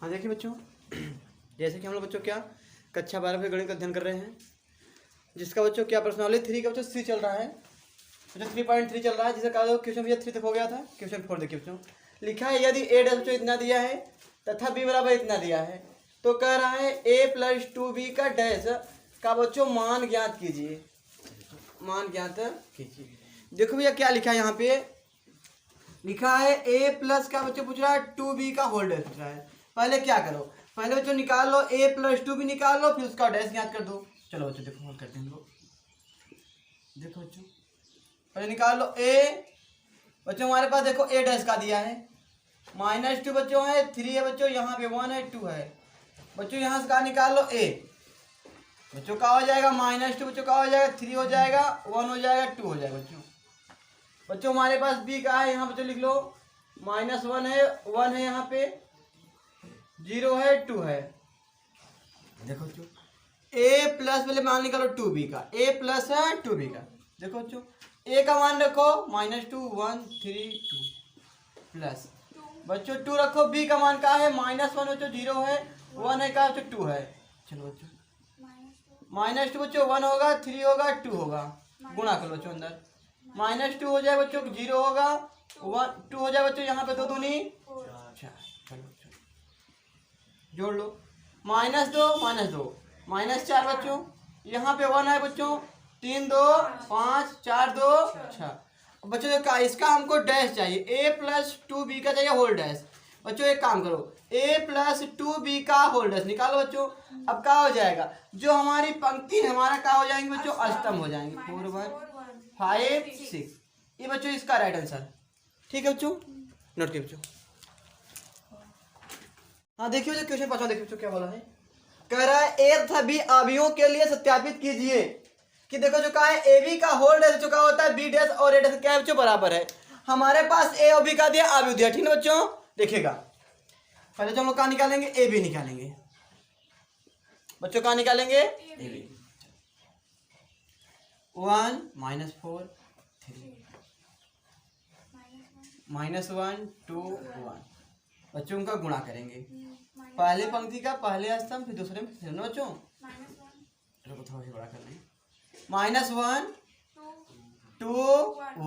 हाँ देखिए बच्चों, जैसे कि हम लोग बच्चों क्या कक्षा 12 के गणित का अध्ययन कर रहे हैं, जिसका बच्चों क्या प्रश्नावली 3 का बच्चों सी चल रहा है, बच्चों 3.3 चल रहा है, जिसे कहा क्वेश्चन भैया 3 तक हो गया था। क्वेश्चन 4 देखिए बच्चों, लिखा है यदि ए डैश बच्चों इतना दिया है तथा बी बराबर इतना दिया है, तो कह रहा है a + 2b का डैश का बच्चों मान ज्ञात कीजिए। मान ज्ञात कीजिए। देखो भैया क्या लिखा है यहाँ पे, लिखा है a+ का बच्चों पूछ रहा है 2b का होल डैश पूछ रहा है। पहले क्या करो, पहले बच्चों निकाल लो a + 2b निकाल लो, फिर उसका डैश ज्ञात कर दो। चलो बच्चों देखो हल करते हैं हम लोग। देखो बच्चों पहले निकाल लो a, बच्चों हमारे पास देखो a डैश का दिया है -2 बच्चों है, 3 है बच्चों, यहाँ पे 1 है 2 है बच्चों, यहाँ से कहा निकाल लो a बच्चों का हो जाएगा -2 बच्चों का हो जाएगा 3 हो जाएगा 1 हो जाएगा 2 हो जाएगा बच्चों। बच्चों हमारे पास b का है, यहाँ बच्चों लिख लो -1 है 1 है, यहाँ पे 0 है 2 है। देखो बच्चों a+ पहले मान निकालो 2b का, a+ है 2b का। देखो बच्चों a का मान रखो -2 1 3 2 प्लस बच्चों 2 रखो, b का मान का है -1 बच्चों 0 है 1 है का बच्चों 2 है। चलो बच्चों -2 बच्चों 1 होगा 3 होगा 2 होगा, गुणा कर लो बच्चों अंदर -2 हो जाए बच्चों 0 होगा 1 2 हो जाए बच्चों, यहाँ पे 2 दूनी 4। चलो बच्चों जोड़ लो -2 -4 बच्चों, यहाँ पे 1 है बच्चों 3 2 5 4 2 6 बच्चों। का इसका हमको डैश चाहिए, a + 2b का चाहिए होल डैश। बच्चों एक काम करो a + 2b का होल डैश निकालो बच्चों। अब क्या हो जाएगा, जो हमारी पंक्ति है हमारा क्या हो जाएंगे बच्चों, अष्टम हो जाएंगे 4 1 5 6। ये बच्चों इसका राइट आंसर। ठीक है बच्चों, नोट किए बच्चों। हाँ देखिए बच्चों क्वेश्चन 5 देखिए बच्चों क्या बोला है, कह रहा है ए तथा बी अवयवों के लिए सत्यापित कीजिए कि देखो जो कहा है ए बी का होल डैश जो का होता है बी डैश और ए डैश क्या है बच्चों बराबर है। हमारे पास ए और बी का दिया अवयव दिया, ठीक है बच्चों। देखिएगा पहले जो हम लोग कहाँ निकालेंगे, ए बी निकालेंगे बच्चों, कहाँ निकालेंगे ए बी। 1 -4 3 -1 2 1 बच्चों उनका गुणा करेंगे, पहले पंक्ति का पहले स्तंभ फिर दूसरे में फिर बच्चों थोड़ा सा बड़ा कर लें -1 2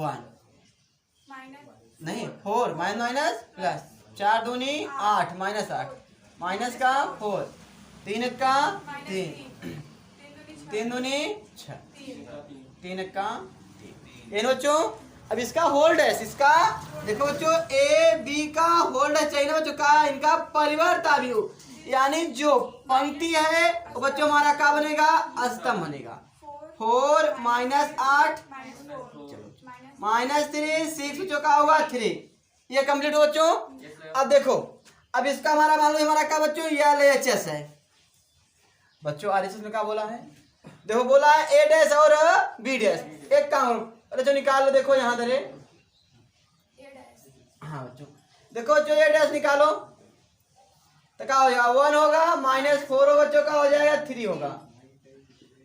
1 नहीं 4 प्लस 4 दूनी 8 -8 माइनस का 4 3 का 3 3 दूनी 6 3 का 3 बच्चों। अब इसका होल्ड है, इसका देखो बच्चों ए बी का होल्ड है चाहिए ना बच्चों, का इनका परिवर्त अवयव यानी जो पंक्ति है वो बच्चों हमारा क्या बनेगा, अस्तंभ बनेगा। 4 -8 -3 6 बच्चों का होगा 3। ये कंप्लीट हो बच्चों। अब देखो अब इसका हमारा मान लो हमारा क्या बच्चों LHS है बच्चों। RHS में क्या बोला है, देखो बोला है ए डैश और बी डैश। एक काम अरे जो निकाल लो, देखो यहाँ धरे हाँ बच्चों देखो जो ए डैश निकालो तो क्या हो जाएगा 1 होगा -4 होगा बच्चों का हो जाएगा 3 होगा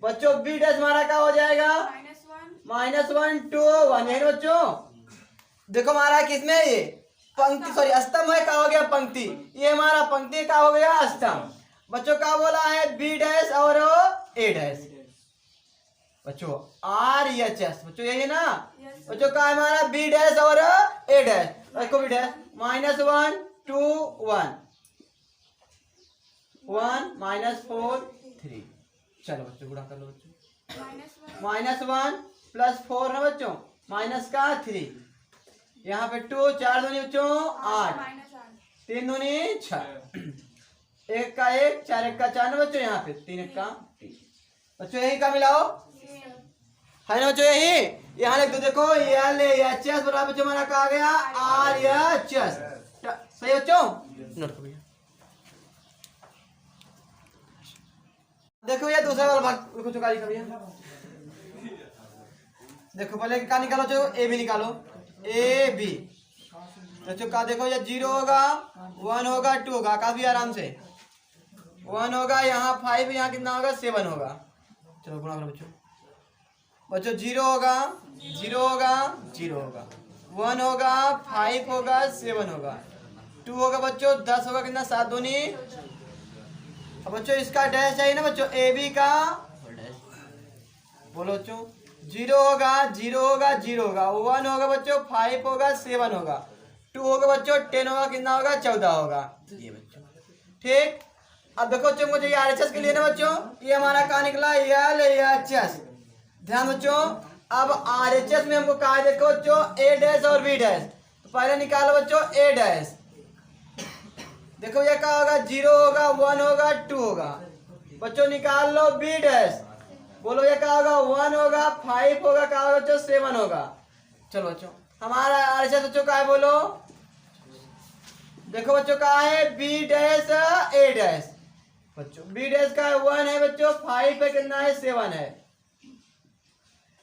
बच्चों। बी डैश हमारा क्या हो जाएगा -1 2 1 है बच्चों। देखो हमारा किसमें ये पंक्ति सॉरी स्तंभ है, क्या हो गया पंक्ति, ये हमारा पंक्ति का हो गया स्तंभ बच्चों। का बोला है बी डैश और ए डैश बच्चों RHS बच्चों, यही है ना बच्चों। का हमारा बी डैश और ए डैश, देखो बी डैश -1 2 1 1 -4 3। चलो बच्चों गुणा कर लो बच्चों, -1 + 4 है बच्चों माइनस का 3, यहाँ पे 2 4 दूनी बच्चों 8 3 दूनी 6 1 का 1 4 1 का 4 ना बच्चों, यहाँ पे 3 1 का 3 बच्चों। यही का मिलाओ है ना बच्चों, यही यहाँ लिख दो। देखो LHS बराबर बच्चों हमारा कहा गया RHS, सही बच्चों नोट करो। देखो ये दूसरा वाला भाग को चुका लिखा, देखो पहले क्या निकालो जो ए बी निकालो, ए बी बच्चों का देखो ये 0 होगा 1 होगा 2 होगा, काफी आराम से 1 होगा, यहाँ 5 यहाँ कितना होगा 7 होगा। चलो गुणा करो बच्चों, बच्चों 0 होगा 0 होगा 0 होगा 1 होगा 5 होगा 7 होगा 2 होगा बच्चों 10 होगा कितना 7 दूनी। अब बच्चों इसका डैश चाहिए ना बच्चों ए बी का बोलो बच्चों 0 होगा 0 होगा 0 होगा 1 होगा बच्चों 5 होगा 7 होगा 2 होगा बच्चों 10 होगा कितना होगा 14 होगा ये बच्चों ठीक। अब देखो बच्चों मुझे RHS के लिए ना बच्चों ये हमारा कहाँ निकला LHS। ध्यान बच्चों अब RHS में हमको कहा देखो बच्चों A डैश और B डैश तो पहले निकालो बच्चों A डैश। देखो ये क्या होगा 0 होगा 1 होगा 2 होगा बच्चों निकाल लो B डैश। बोलो ये क्या होगा 1 होगा 5 होगा क्या होगा बच्चों 7 होगा। चलो बच्चों हमारा RHS बच्चों का है बोलो। देखो बच्चों का है B डैश A डैश बच्चों B डैश का 1 है बच्चों 5 है कितना है 7 है।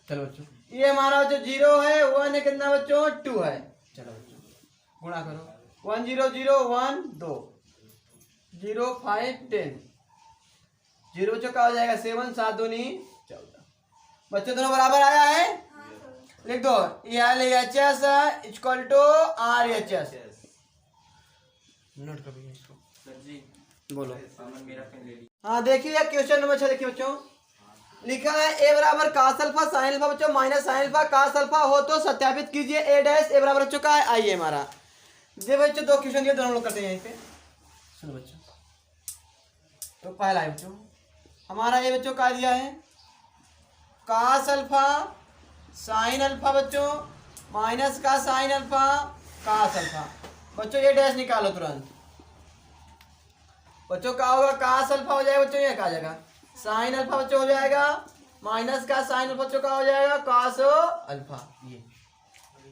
चलो बच्चों ये हमारा बच्चों 0 है 1 है कितना बच्चों 2 है। चलो बच्चों गुणा करो 1 0 0 1 2 0 5 10 0 बच्चों का हो जाएगा 7 7 दूनी 14 बच्चों दोनों बराबर आया है। लिख दो LHS equal to RHS। Note कर इसको बोलो। हाँ देखिए क्वेश्चन नंबर 6 देखिए बच्चों लिखा है ए बराबर कास अल्फा साइन अल्फा बच्चों minus sine alpha cos alpha हो तो सत्यापित कीजिए ए डैश ए बराबर बच्चों का है आइए हमारा ये बच्चों 2 क्वेश्चन दिए दोनों लोग करते हैं यहीं पे। सुनो बच्चों तो पहला है बच्चों हमारा ये बच्चों का दिया है कास अल्फा साइन अल्फा बच्चों माइनस का साइन अल्फा कास अल्फा बच्चों ये डैश निकालो तुरंत बच्चों का होगा कास अल्फा हो जाएगा बच्चों ये क्या जाएगा साइन अल्फा बच्चों हो जाएगा माइनस का साइन अल्फा बच्चों का हो जाएगा कास अल्फा ये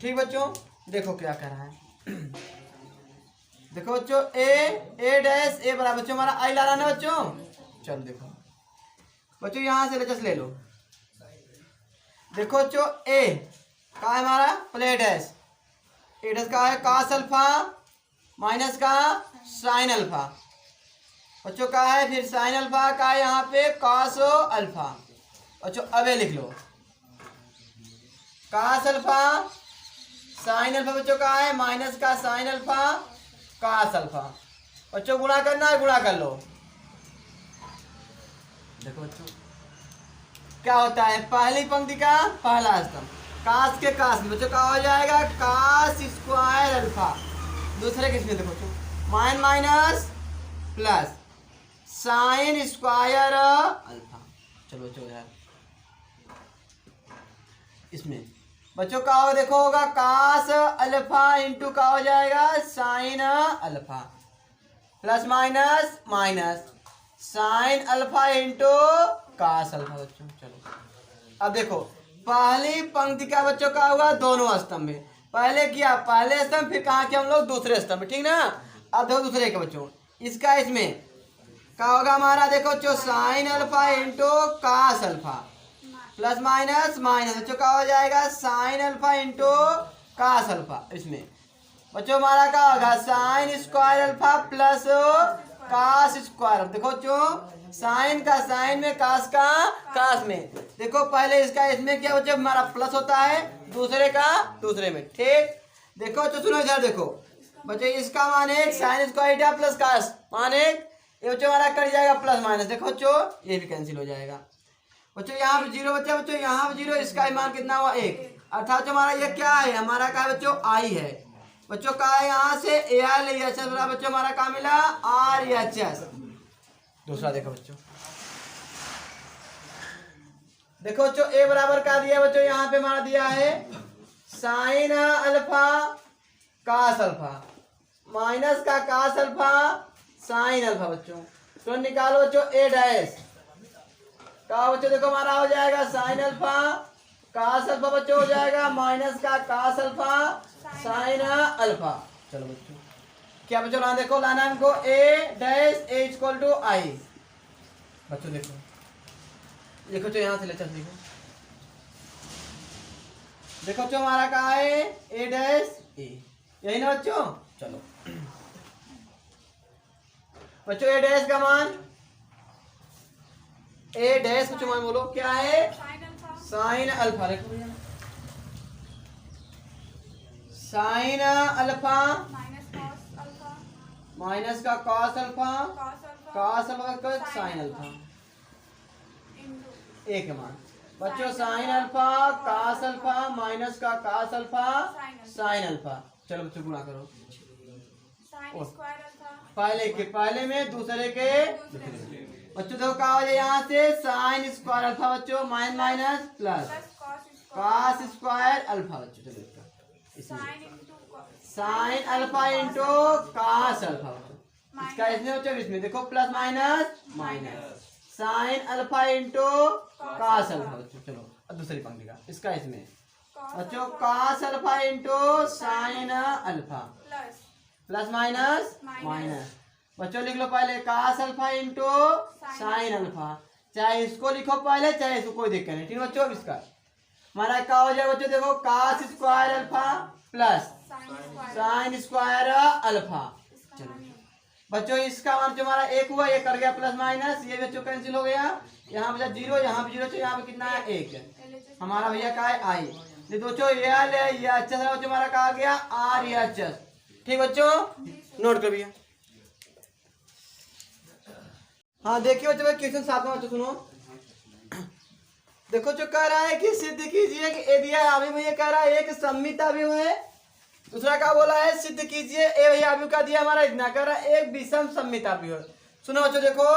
ठीक बच्चों। देखो क्या कर रहा है देखो बच्चों ए डैश ए बराबर बच्चों हमारा आई ला रहा है बच्चों। चलो देखो बच्चों यहां से LHS ले लो। देखो बच्चों ए का है हमारा प्ले डैश ए डैश का है कास अल्फा माइनस का साइन अल्फा बच्चों का है फिर साइन अल्फा का है यहाँ पे कास अल्फा बच्चों अब ये लिख लो कास अल्फा साइन अल्फा बच्चों का है माइनस का साइन अल्फा कास अल्फा बच्चों गुणा करना है गुणा कर लो। देखो बच्चों क्या होता है पहली पंक्ति का पहला स्तंभ कास के कास में बच्चों का हो जाएगा कास स्क्वायर अल्फा दूसरे किसमें देखो बच्चों mine minus plus sign square alpha. चलो बच्चों यार इसमें बच्चों का हो देखो होगा कास अल्फा इंटू का हो जाएगा sine alpha plus minus minus sine alpha into cos alpha बच्चों। चलो अब देखो पहली पंक्ति का बच्चों का होगा दोनों स्तंभ में पहले किया पहले स्तंभ फिर कहा कि हम लोग दूसरे स्तंभ में ठीक ना। अब देखो दूसरे के बच्चों इसका इसमें क्या होगा हमारा देखो जो sine alpha into cos alpha plus minus minus बच्चों का हो जाएगा sine alpha into cos alpha. इसमें बच्चों हमारा क्या होगा sine square alpha plus cos square देखो जो साइन का साइन में कास का कास में देखो पहले इसका इसमें क्या बच्चों हमारा प्लस होता है दूसरे का दूसरे में ठीक। देखो तो सुनो इधर देखो बच्चों इसका माने साइन स्क्वायर प्लस कास माने ये बच्चों हमारा कट जाएगा प्लस माइनस देखो बच्चों ये भी कैंसिल हो जाएगा बच्चों यहाँ पे 0 बच्चा बच्चों यहाँ पे 0 इसका मान कितना हुआ 1 अर्थात जो हमारा ये क्या है हमारा क्या है बच्चों आई है बच्चों का है यहाँ से LHS बच्चों हमारा क्या मिला RHS। दूसरा देखो बच्चों देखो बच्चों ए बराबर का दिया बच्चों यहाँ पे हमारा दिया है sine alpha cos alpha minus का कास अल्फा साइन अल्फा बच्चों तो निकालो बच्चों ए डैश का बच्चों देखो हमारा हो जाएगा साइन अल्फा कास अल्फा बच्चों हो जाएगा माइनस का कास अल्फा साइन अल्फा। चलो बच्चों क्या बच्चों लाना देखो लाना हमको ए डैश ए इक्वल टू आई बच्चों देखो देखो तो यहाँ से ले चल देखो देखो बच्चों हमारा कहा है ए डैश ए यही ना बच्चों। चलो बच्चों ए डैश का मान ए डैश बच्चों मान बोलो क्या है साइन अल्फा देखो भैया साइन अल्फा माइनस का कॉस अल्फा, कॉस अल्फा का साइन अल्फा, एक मान बच्चों sine alpha cos alpha minus का कॉस अल्फा साइन अल्फा। चलो बच्चों गुणा करो, पहले में दूसरे के बच्चों देखो क्या हो जाए यहाँ से साइन स्क्वायर अल्फा बच्चों minus minus plus cos square alpha बच्चों। चलो इसका sign alpha into cos alpha इसका इसमें बच्चों इसमें देखो plus minus minus sine alpha into cos alpha बच्चों। चलो अब दूसरी पंक्ति का इसका इसमें बच्चों cos alpha into sine alpha plus minus minus बच्चों लिख लो पहले cos alpha into sine alpha, चाहे इसको लिखो पहले चाहे इसको, कोई दिक्कत नहीं। ठीक है बच्चों इसका हमारा क्या हो जाएगा बच्चों देखो cos square alpha plus sign square alpha. चलो बच्चों इसका मान जो हमारा एक हुआ ये कर गया प्लस माइनस, ये बच्चों कैंसिल हो गया, यहाँ पे जीरो यहाँ पे जीरो, यहाँ पे कितना है एक, हमारा भैया का है आई। ये बच्चों ये अच्छा सा बच्चों हमारा कहा गया आर ये अच्छा। ठीक बच्चों नोट कर भैया। हाँ देखिए बच्चों क्वेश्चन 7 में बच्चों सुनो, देखो जो कह रहा है कि सिद्ध कीजिए कि ए दिया अभी भैया कह रहा है एक सममित अवयव है, दूसरा क्या बोला है सिद्ध कीजिए ए भैया अवयव का दिया हमारा इतना, कह रहा है एक विषम सममित अवयव। सुनो बच्चों देखो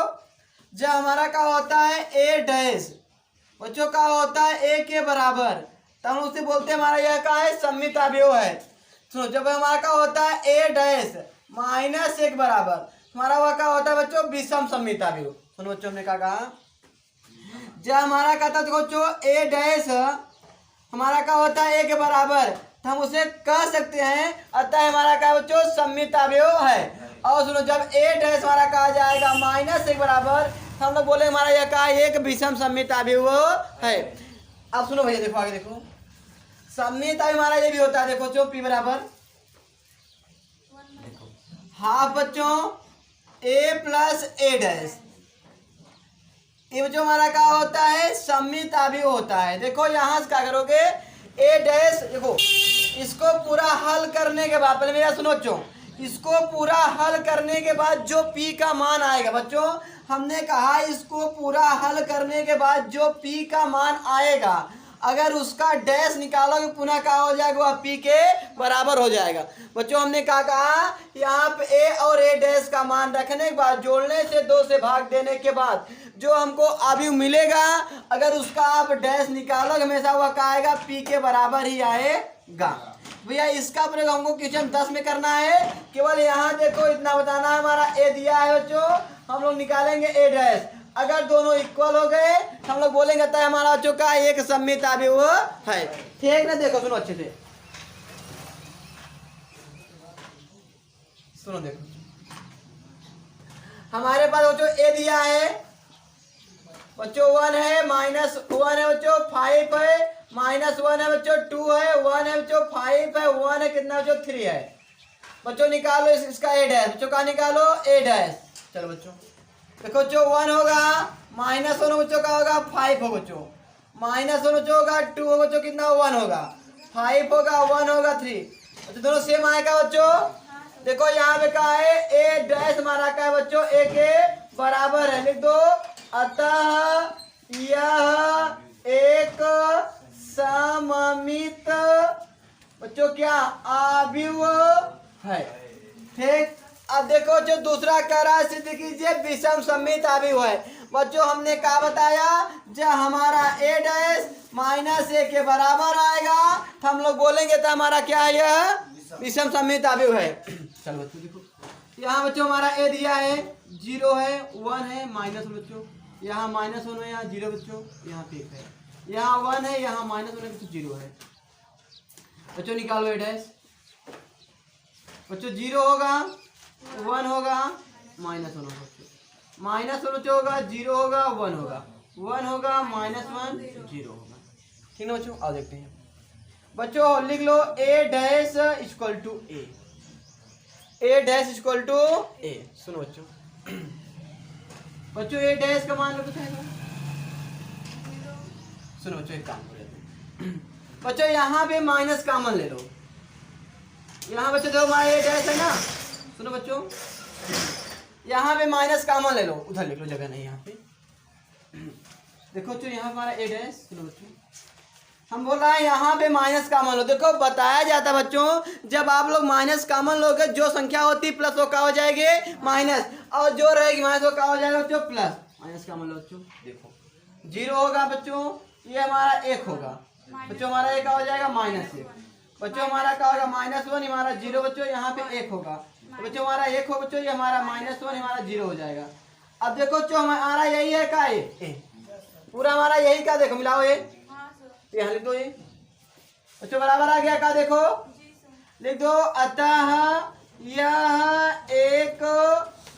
जब हमारा क्या होता है ए डैश बच्चों का होता है ए के बराबर तो हम उसे बोलते हैं हमारा यह क्या है सममित अवयव है। सुनो जब हमारा क्या होता है ए डैश माइनस एक बराबर हमारा वह क्या होता है बच्चों विषम सममित अवयव। सुनो बच्चों हमने क्या कहा जब हमारा कहता है बच्चों ए डैश हमारा क्या होता है ए के बराबर तो हम उसे कह सकते हैं अतः हमारा क्या बच्चों सममित अवयव है। और सुनो जब ए डैश हमारा कहा जाएगा माइनस एक बराबर तो हम लोग बोले हमारा यह क्या एक विषम सममित अवयव है। अब सुनो भैया देखो आगे देखो सममित अवयव हमारा ये भी होता है देखो जो पी बराबर हाफ बच्चों ए प्लस ए डैश, ये जो हमारा क्या होता है सममित अवयव होता है। देखो यहाँ से क्या करोगे ए डैश देखो इसको पूरा हल करने के बाद पहले मेरा सुनो बच्चों इसको पूरा हल करने के बाद जो पी का मान आएगा बच्चों हमने कहा इसको पूरा हल करने के बाद जो पी का मान आएगा अगर उसका डैश निकालोगे पुनः क्या हो जाएगा वह पी के बराबर हो जाएगा। बच्चों हमने क्या कहा यहाँ पे ए और ए डैश का मान रखने के बाद जोड़ने से 2 से भाग देने के बाद जो हमको अवयव मिलेगा अगर उसका आप डैश निकालोगे हमेशा वह क्या आएगा पी के बराबर ही आएगा। भैया इसका प्रयोग हमको क्वेश्चन 10 में करना है, केवल यहाँ देखो इतना बताना है हमारा ए दिया है बच्चों हम लोग निकालेंगे ए डैश, अगर दोनों इक्वल हो गए हम लोग बोलेंगे तो हमारा बच्चों का एक सममित अवयव है। ठीक ना देखो सुनो अच्छे से सुनो देखो हमारे पास बच्चों ए दिया है बच्चों 1 है माइनस 1 है बच्चों 5 है माइनस 1 है बच्चों 2 है 1 है बच्चों 5 है 1 है कितना बच्चों 3 है। बच्चों निकालो इसका ए डैश बच्चों का निकालो ए डैश। चलो बच्चों देखो जो 1 होगा माइनस 1 बच्चों का होगा 5 हो बच्चों माइनस 1 बच्चों होगा 2 हो बच्चों कितना 1 होगा 5 होगा 1 होगा 3 बच्चों दोनों सेम आएगा बच्चों। देखो यहाँ पे क्या है ए डैश हमारा क्या है बच्चों ए के बराबर है लिख दो अतः यह एक सममित बच्चों क्या अवयव है। ठीक अब देखो जो दूसरा कह रहा है सिद्ध कीजिए विषम सममित अवयव है। बच्चों हमने क्या बताया जब हमारा ए डैश माइनस ए के बराबर आएगा तो हम लोग बोलेंगे तो हमारा क्या है यह विषम सममित अवयव है। चलो बच्चों देखो यहाँ बच्चों हमारा ए दिया है 0 है 1 है माइनस बच्चों यहाँ माइनस 1 है यहाँ 0 बच्चों यहाँ पे 1 है यहाँ 1 है यहाँ माइनस 1 है बच्चों 0 है। बच्चों निकालो ए डैश बच्चों 0 होगा 1 होगा माइनस 1 होगा बच्चों माइनस 1 बच्चों होगा 0 होगा 1 होगा 1 होगा माइनस 1 0 होगा। ठीक है बच्चों आओ देखते हैं बच्चों लिख लो A dash equal to A dash equal to A. सुनो बच्चों बच्चों ए डैश का मान लो कुछ है सुनो बच्चों एक काम करो बच्चों यहाँ पे माइनस कॉमन ले लो यहाँ बच्चों जो हमारा ए डैश है ना सुनो बच्चों यहाँ पे माइनस कॉमन ले लो, उधर लिख लो, जगह नहीं यहाँ पे। देखो बच्चों यहाँ हमारा ए डैश, चलो बच्चों हम बोल रहे हैं यहाँ पे माइनस कॉमन लो। देखो बताया जाता है बच्चों, जब आप लोग माइनस कॉमन लोगे जो संख्या होती प्लस वो क्या हो जाएगी माइनस, और जो रहेगी माइनस वो क्या हो जाएगा बच्चों प्लस। माइनस कॉमन लो बच्चों, देखो 0 होगा बच्चों, ये हमारा 1 होगा बच्चों, हमारा ये क्या हो जाएगा -1 बच्चों, हमारा क्या होगा -1, हमारा 0 बच्चों, यहाँ पे 1 होगा तो बच्चों हमारा 1 हो बच्चों, ये हमारा -1 हमारा 0 हो जाएगा। अब देखो बच्चों हमारा यही है क्या, ये पूरा हमारा यही का, देखो मिलाओ ये, तो यहाँ लिख दो ये बच्चों, बराबर आ गया का, देखो लिख दो। अतः यह एक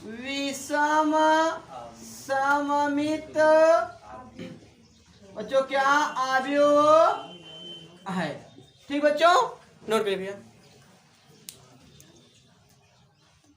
विषम सममित बच्चों क्या अवयव है। ठीक बच्चों, नोट करिए भैया।